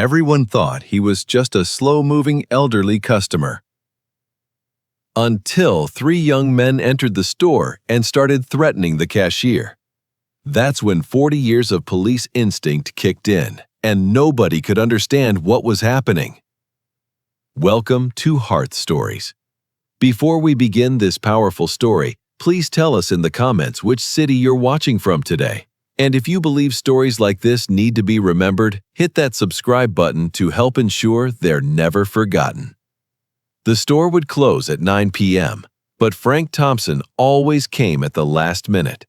Everyone thought he was just a slow-moving elderly customer. Until three young men entered the store and started threatening the cashier. That's when 40 years of police instinct kicked in, and nobody could understand what was happening. Welcome to Hearth Stories. Before we begin this powerful story, please tell us in the comments which city you're watching from today. And if you believe stories like this need to be remembered, hit that subscribe button to help ensure they're never forgotten. The store would close at 9 p.m., but Frank Thompson always came at the last minute.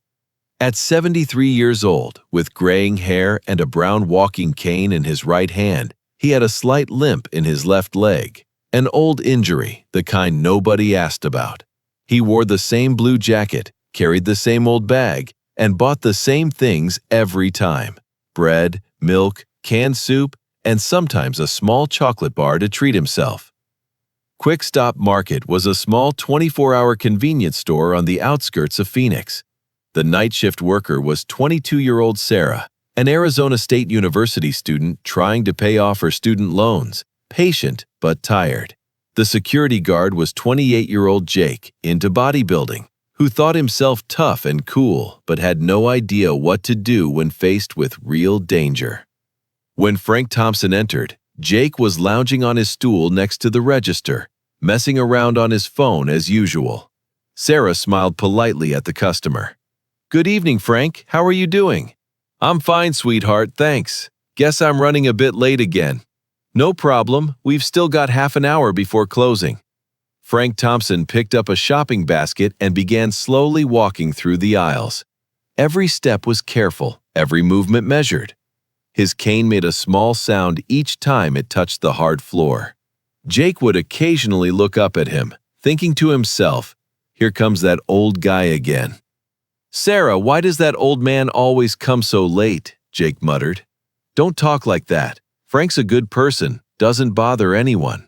At 73 years old, with graying hair and a brown walking cane in his right hand, he had a slight limp in his left leg, an old injury, the kind nobody asked about. He wore the same blue jacket, carried the same old bag, and bought the same things every time: bread, milk, canned soup, and sometimes a small chocolate bar to treat himself. Quick Stop Market was a small 24-hour convenience store on the outskirts of Phoenix. The night shift worker was 22-year-old Sarah, an Arizona State University student trying to pay off her student loans, patient but tired. The security guard was 28-year-old Jake, into bodybuilding, who thought himself tough and cool but had no idea what to do when faced with real danger. When Frank Thompson entered, Jake was lounging on his stool next to the register, messing around on his phone as usual. Sarah smiled politely at the customer. "Good evening, Frank. How are you doing?" "I'm fine, sweetheart, thanks. Guess I'm running a bit late again." "No problem. We've still got half an hour before closing." Frank Thompson picked up a shopping basket and began slowly walking through the aisles. Every step was careful, every movement measured. His cane made a small sound each time it touched the hard floor. Jake would occasionally look up at him, thinking to himself, "Here comes that old guy again." "Sarah, why does that old man always come so late?" Jake muttered. "Don't talk like that. Frank's a good person, doesn't bother anyone.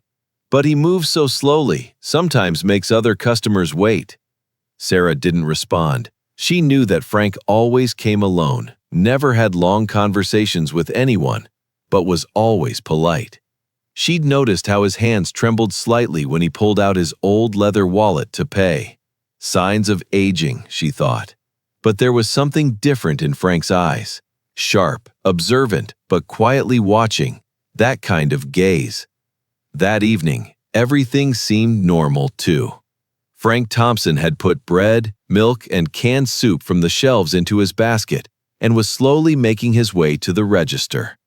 But he moves so slowly, sometimes makes other customers wait." Sarah didn't respond. She knew that Frank always came alone, never had long conversations with anyone, but was always polite. She'd noticed how his hands trembled slightly when he pulled out his old leather wallet to pay. Signs of aging, she thought. But there was something different in Frank's eyes. Sharp, observant, but quietly watching. That kind of gaze. That evening, everything seemed normal, too. Frank Thompson had put bread, milk, and canned soup from the shelves into his basket and was slowly making his way to the register.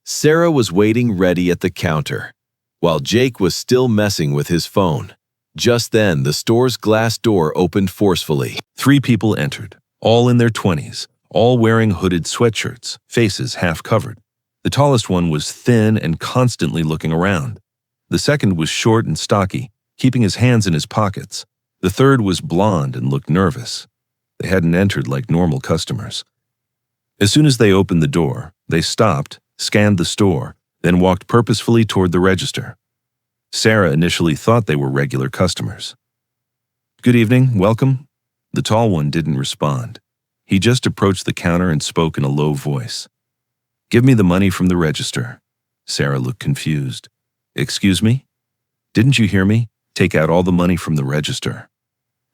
Sarah was waiting ready at the counter, while Jake was still messing with his phone. Just then, the store's glass door opened forcefully. 3 people entered, all in their 20s, all wearing hooded sweatshirts, faces half covered. The tallest one was thin and constantly looking around. The second was short and stocky, keeping his hands in his pockets. The third was blonde and looked nervous. They hadn't entered like normal customers. As soon as they opened the door, they stopped, scanned the store, then walked purposefully toward the register. Sarah initially thought they were regular customers. "Good evening, welcome." The tall one didn't respond. He just approached the counter and spoke in a low voice. "Give me the money from the register." Sarah looked confused. "Excuse me? Didn't you hear me? Take out all the money from the register."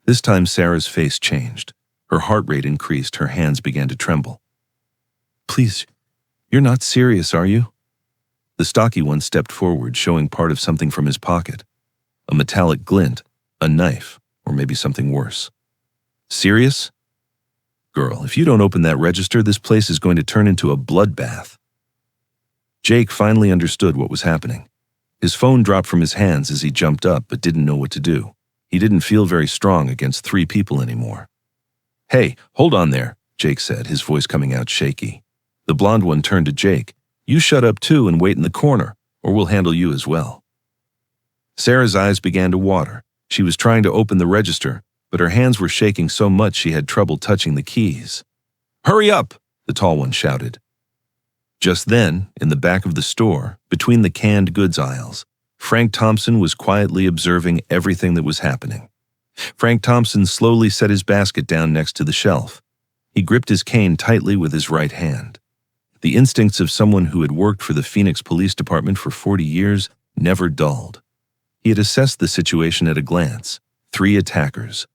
This time Sarah's face changed. Her heart rate increased, her hands began to tremble. "Please, you're not serious, are you?" The stocky one stepped forward, showing part of something from his pocket. A metallic glint, a knife, or maybe something worse. "Serious? Girl, if you don't open that register, this place is going to turn into a bloodbath." Jake finally understood what was happening. His phone dropped from his hands as he jumped up but didn't know what to do. He didn't feel very strong against 3 people anymore. "Hey, hold on there," Jake said, his voice coming out shaky. The blonde one turned to Jake. "You shut up too and wait in the corner, or we'll handle you as well." Sarah's eyes began to water. She was trying to open the register, but her hands were shaking so much she had trouble touching the keys. "Hurry up!" the tall one shouted. Just then, in the back of the store, between the canned goods aisles, Frank Thompson was quietly observing everything that was happening. Frank Thompson slowly set his basket down next to the shelf. He gripped his cane tightly with his right hand. The instincts of someone who had worked for the Phoenix Police Department for 40 years never dulled. He had assessed the situation at a glance. 3 attackers.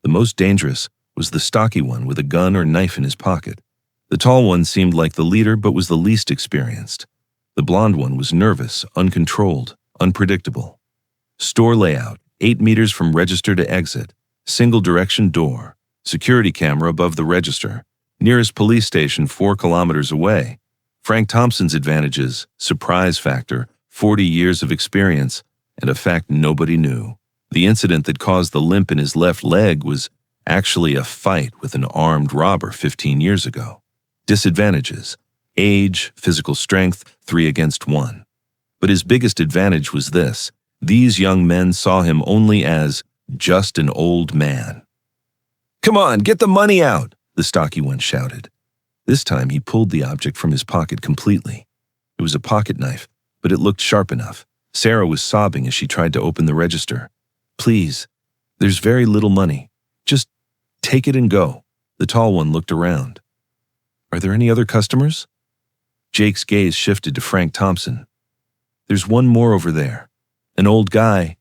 The most dangerous was the stocky one with a gun or knife in his pocket. The tall one seemed like the leader but was the least experienced. The blonde one was nervous, uncontrolled, unpredictable. Store layout, 8 meters from register to exit. Single direction door. Security camera above the register. Nearest police station 4 kilometers away. Frank Thompson's advantages, surprise factor, 40 years of experience, and a fact nobody knew. The incident that caused the limp in his left leg was actually a fight with an armed robber 15 years ago. Disadvantages: age, physical strength, 3 against 1. But his biggest advantage was this: these young men saw him only as just an old man. "Come on, get the money out!" the stocky one shouted. This time he pulled the object from his pocket completely. It was a pocket knife, but it looked sharp enough. Sarah was sobbing as she tried to open the register. "Please, there's very little money. Just take it and go." The tall one looked around. "Are there any other customers?" Jake's gaze shifted to Frank Thompson. "There's one more over there. An old guy."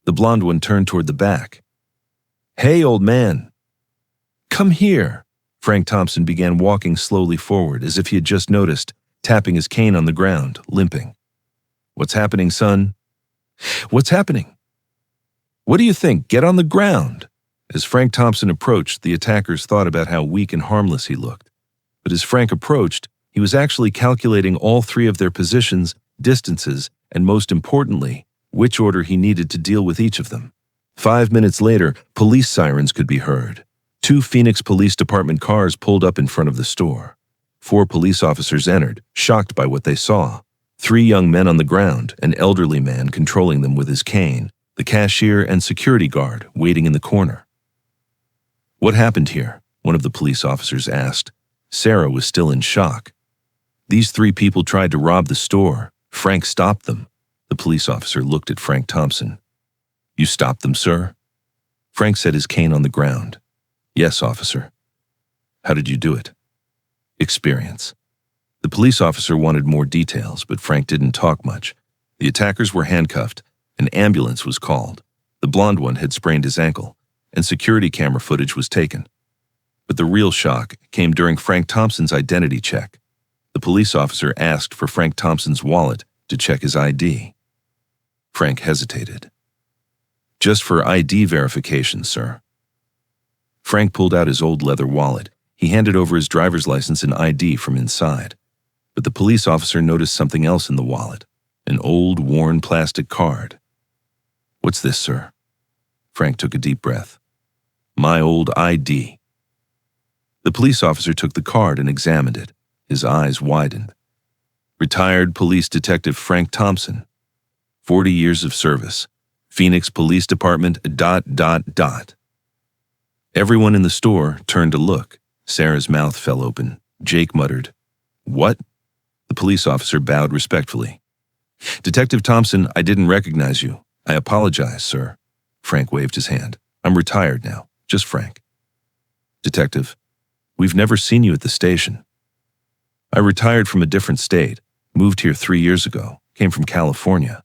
The blonde one turned toward the back. "Hey, old man." "Come here." Frank Thompson began walking slowly forward as if he had just noticed, tapping his cane on the ground, limping. "What's happening, son?" "What's happening?" "What do you think? Get on the ground." As Frank Thompson approached, the attackers thought about how weak and harmless he looked. But as Frank approached, he was actually calculating all 3 of their positions, distances, and most importantly, which order he needed to deal with each of them. 5 minutes later, police sirens could be heard. 2 Phoenix Police Department cars pulled up in front of the store. 4 police officers entered, shocked by what they saw. 3 young men on the ground, an elderly man controlling them with his cane, the cashier and security guard waiting in the corner. "What happened here?" one of the police officers asked. Sarah was still in shock. "These 3 people tried to rob the store. Frank stopped them." The police officer looked at Frank Thompson. "You stopped them, sir?" Frank set his cane on the ground. "Yes, officer." "How did you do it?" "Experience." The police officer wanted more details, but Frank didn't talk much. The attackers were handcuffed. An ambulance was called. The blonde one had sprained his ankle, and security camera footage was taken. But the real shock came during Frank Thompson's identity check. The police officer asked for Frank Thompson's wallet to check his ID. Frank hesitated. "Just for ID verification, sir." Frank pulled out his old leather wallet. He handed over his driver's license and ID from inside. But the police officer noticed something else in the wallet, an old, worn plastic card. "What's this, sir?" Frank took a deep breath. "My old ID." The police officer took the card and examined it. His eyes widened. "Retired Police Detective Frank Thompson. 40 years of service. Phoenix Police Department, ... Everyone in the store turned to look. Sarah's mouth fell open. Jake muttered, "What?" The police officer bowed respectfully. "Detective Thompson, I didn't recognize you. I apologize, sir." Frank waved his hand. "I'm retired now. Just Frank." "Detective, we've never seen you at the station." "I retired from a different state. Moved here 3 years ago. Came from California."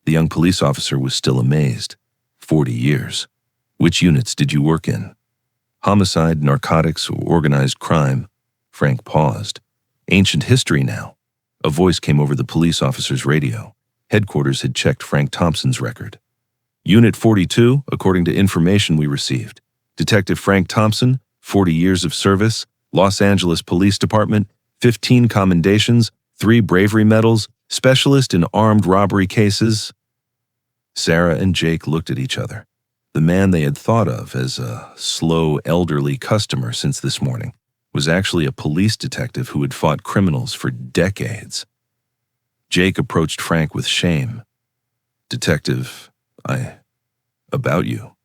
The young police officer was still amazed. 40 years. "Which units did you work in?" "Homicide, narcotics, or organized crime." Frank paused. Ancient history now. A voice came over the police officer's radio. Headquarters had checked Frank Thompson's record. "Unit 42, according to information we received. Detective Frank Thompson, 40 years of service, Los Angeles Police Department, 15 commendations, 3 bravery medals, specialist in armed robbery cases." Sarah and Jake looked at each other. The man they had thought of as a slow, elderly customer since this morning was actually a police detective who had fought criminals for decades. Jake approached Frank with shame. "Detective, about you."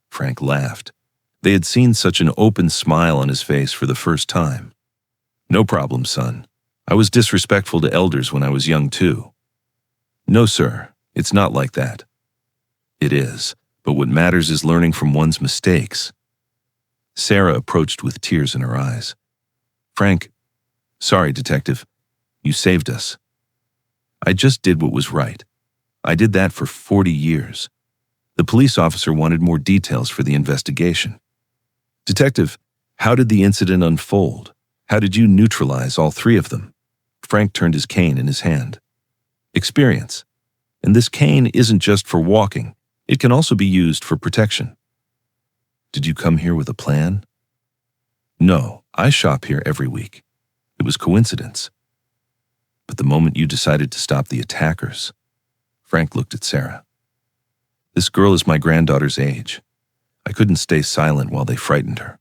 Frank laughed. They had seen such an open smile on his face for the first time. "No problem, son. I was disrespectful to elders when I was young too." "No, sir, it's not like that." "It is. But what matters is learning from one's mistakes." Sarah approached with tears in her eyes. "Frank, Sorry, detective. You saved us. I just did what was right. I did that for 40 years. The police officer wanted more details for the investigation. Detective, how did the incident unfold? How did you neutralize all three of them? Frank turned his cane in his hand. Experience. And this cane isn't just for walking. It can also be used for protection. Did you come here with a plan? No, I shop here every week. It was coincidence. But the moment you decided to stop the attackers, Frank looked at Sarah. This girl is my granddaughter's age. I couldn't stay silent while they frightened her.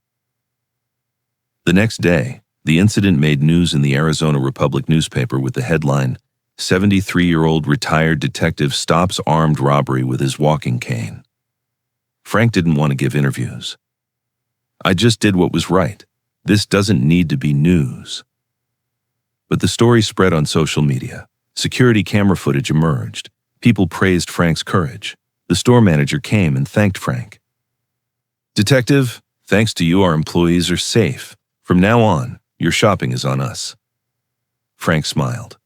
The next day, the incident made news in the Arizona Republic newspaper with the headline, 73-year-old retired detective stops armed robbery with his walking cane. Frank didn't want to give interviews. I just did what was right. This doesn't need to be news. But the story spread on social media. Security camera footage emerged. People praised Frank's courage. The store manager came and thanked Frank. Detective, thanks to you, our employees are safe. From now on, your shopping is on us. Frank smiled.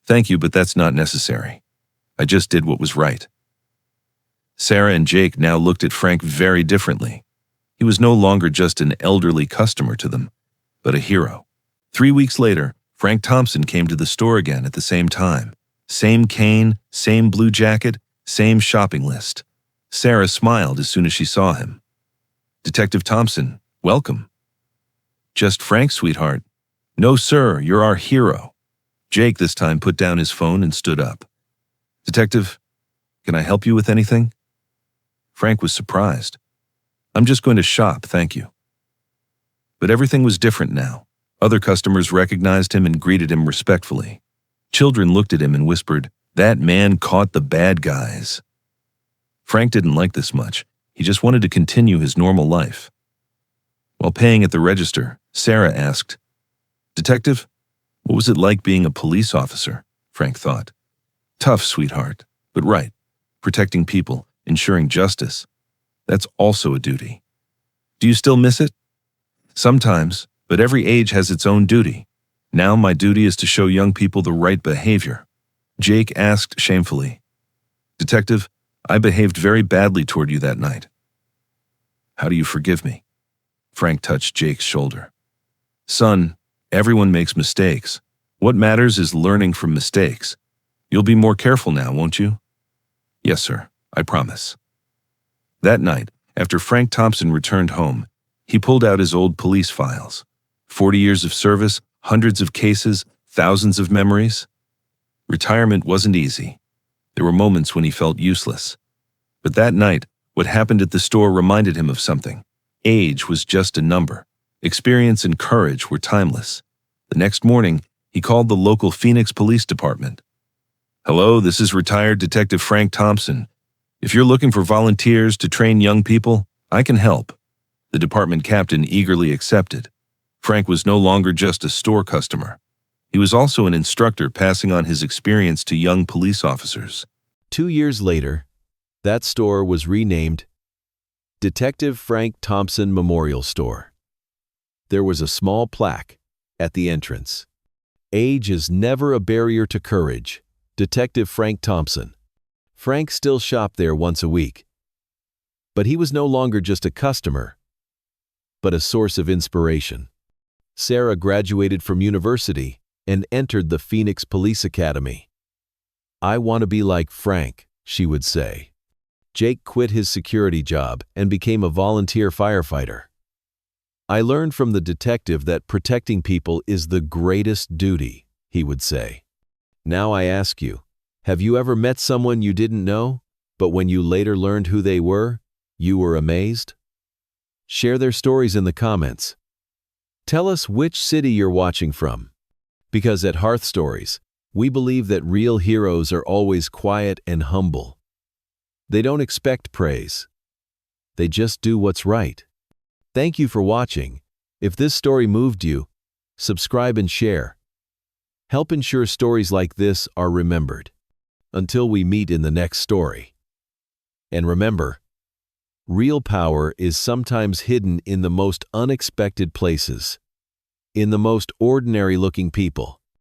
Thank you, but that's not necessary. I just did what was right. Sarah and Jake now looked at Frank very differently. He was no longer just an elderly customer to them, but a hero. 3 weeks later, Frank Thompson came to the store again at the same time. Same cane, same blue jacket, same shopping list. Sarah smiled as soon as she saw him. Detective Thompson, welcome. Just Frank, sweetheart. No, sir, you're our hero. Jake this time put down his phone and stood up. Detective, can I help you with anything? Frank was surprised. I'm just going to shop, thank you. But everything was different now. Other customers recognized him and greeted him respectfully. Children looked at him and whispered, "That man caught the bad guys." Frank didn't like this much. He just wanted to continue his normal life. While paying at the register, Sarah asked, Detective, what was it like being a police officer? Frank thought. Tough, sweetheart, but right. Protecting people, ensuring justice. That's also a duty. Do you still miss it? Sometimes, but every age has its own duty. Now my duty is to show young people the right behavior. Jake asked shamefully. Detective, I behaved very badly toward you that night. How do you forgive me? Frank touched Jake's shoulder. Son, everyone makes mistakes. What matters is learning from mistakes. You'll be more careful now, won't you? Yes, sir, I promise. That night, after Frank Thompson returned home, he pulled out his old police files. 40 years of service, hundreds of cases, thousands of memories. Retirement wasn't easy. There were moments when he felt useless. But that night, what happened at the store reminded him of something. Age was just a number. Experience and courage were timeless. The next morning, he called the local Phoenix Police Department. Hello, this is retired Detective Frank Thompson. If you're looking for volunteers to train young people, I can help. The department captain eagerly accepted. Frank was no longer just a store customer. He was also an instructor passing on his experience to young police officers. 2 years later, that store was renamed Detective Frank Thompson Memorial Store. There was a small plaque at the entrance. Age is never a barrier to courage. Detective Frank Thompson. Frank still shopped there once a week. But he was no longer just a customer, but a source of inspiration. Sarah graduated from university and entered the Phoenix Police Academy. I want to be like Frank, she would say. Jake quit his security job and became a volunteer firefighter. I learned from the detective that protecting people is the greatest duty, he would say. Now I ask you, have you ever met someone you didn't know, but when you later learned who they were, you were amazed? Share their stories in the comments. Tell us which city you're watching from. Because at Hearth Stories, we believe that real heroes are always quiet and humble. They don't expect praise. They just do what's right. Thank you for watching. If this story moved you, subscribe and share. Help ensure stories like this are remembered. Until we meet in the next story. And remember, real power is sometimes hidden in the most unexpected places. in the most ordinary-looking people.